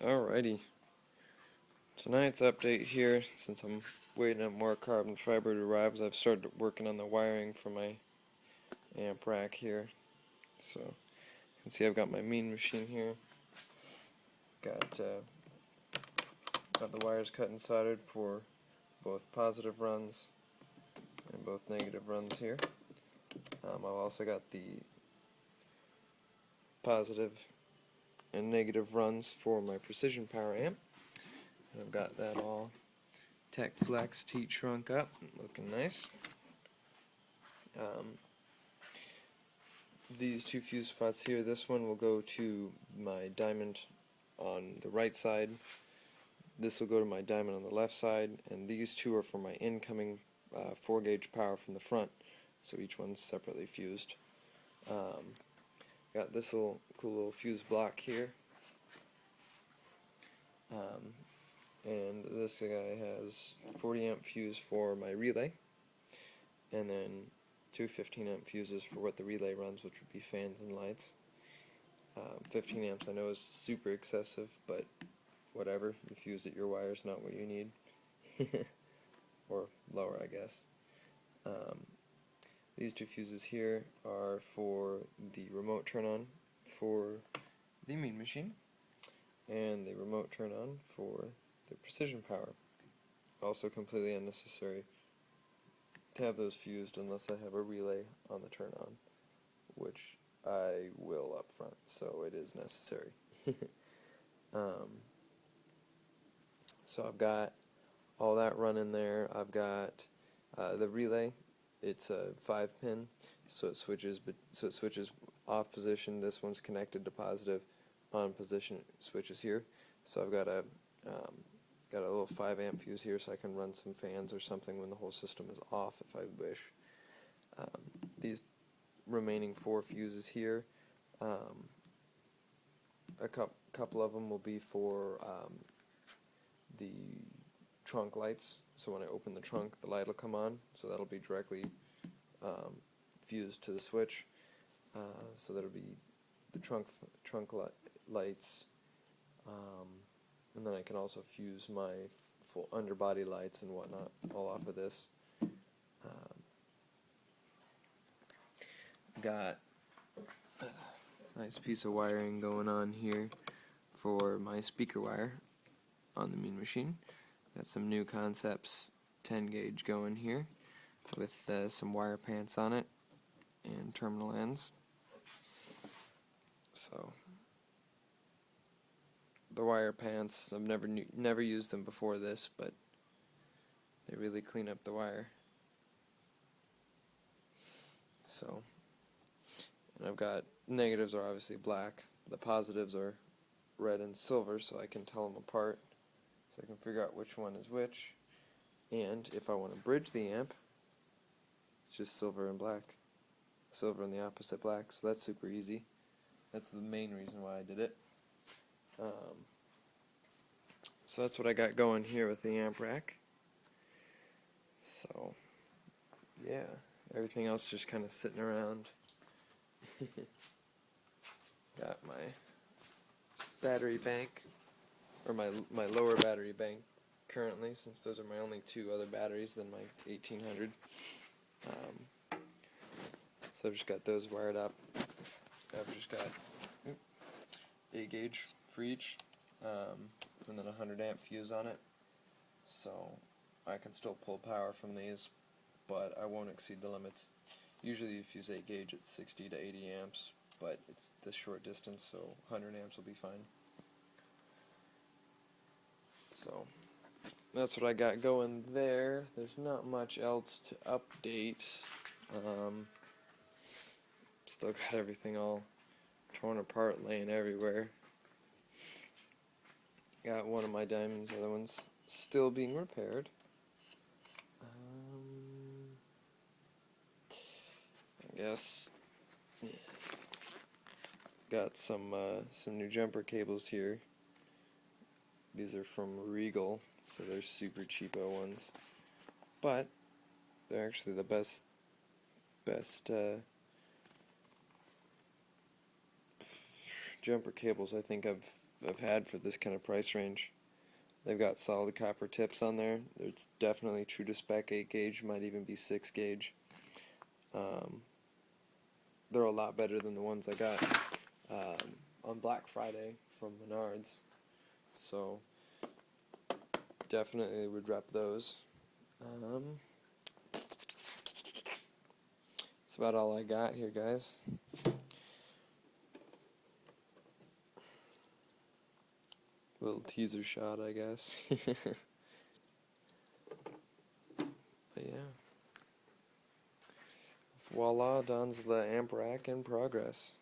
Alrighty, tonight's update here, since I'm waiting on more carbon fiber to arrive, I've started working on the wiring for my amp rack here. So, you can see I've got my Mean Machine here. Got the wires cut and soldered for both positive runs and both negative runs here. I've also got the positive and negative runs for my precision power amp. And I've got that all Tech Flex T-trunk up, looking nice. These two fuse spots here, this one will go to my diamond on the right side, this will go to my diamond on the left side, and these two are for my incoming 4-gauge power from the front, so each one's separately fused. Got this cool little fuse block here, and this guy has 40 amp fuse for my relay, and then two 15 amp fuses for what the relay runs, which would be fans and lights. 15 amps I know is super excessive, but whatever, you fuse it, your wire's not what you need. Or lower, I guess. These two fuses here are for the remote turn on for the Mean Machine, and the remote turn on for the precision power. Also completely unnecessary to have those fused unless I have a relay on the turn on, which I will up front, so it is necessary. So I've got all that running there. I've got the relay. It's a 5-pin, so it switches off position. This one's connected to positive, on position switches here. So I've got a little 5 amp fuse here, so I can run some fans or something when the whole system is off if I wish. These remaining 4 fuses here, a couple of them will be for the trunk lights, so when I open the trunk the light will come on, so that'll be directly fused to the switch, so that'll be the trunk lights, and then I can also fuse my full underbody lights and whatnot all off of this. Got a nice piece of wiring going on here for my speaker wire on the Mean Machine. Got some new Concepts 10 gauge going here with some wire pants on it and terminal ends. So the wire pants, I've never used them before this, but they really clean up the wire. So, and I've got negatives are obviously black, the positives are red and silver, so I can tell them apart, so I can figure out which one is which. And if I want to bridge the amp, it's just silver and black, silver and the opposite black, so that's super easy. That's the main reason why I did it. So that's what I got going here with the amp rack. So yeah, everything else just kind of sitting around. Got my battery bank, or my lower battery bank currently, since those are my only 2 other batteries than my 1800. So I've just got those wired up. I've just got 8 gauge for each, and then a 100 amp fuse on it, so I can still pull power from these, but I won't exceed the limits. Usually you fuse 8 gauge at 60 to 80 amps, but it's this short distance, so 100 amps will be fine. So that's what I got going there. There's not much else to update. Still got everything all torn apart, laying everywhere. Got one of my diamonds, the other one's still being repaired. I guess, yeah. Got some new jumper cables here. These are from Regal, so they're super cheapo ones, but they're actually the best jumper cables I think I've had for this kind of price range. They've got solid copper tips on there. It's definitely true to spec, 8 gauge, might even be 6 gauge. They're a lot better than the ones I got on Black Friday from Menards. So definitely would rep those. That's about all I got here, guys. Little teaser shot, I guess. But yeah. Voila, Don's the amp rack in progress.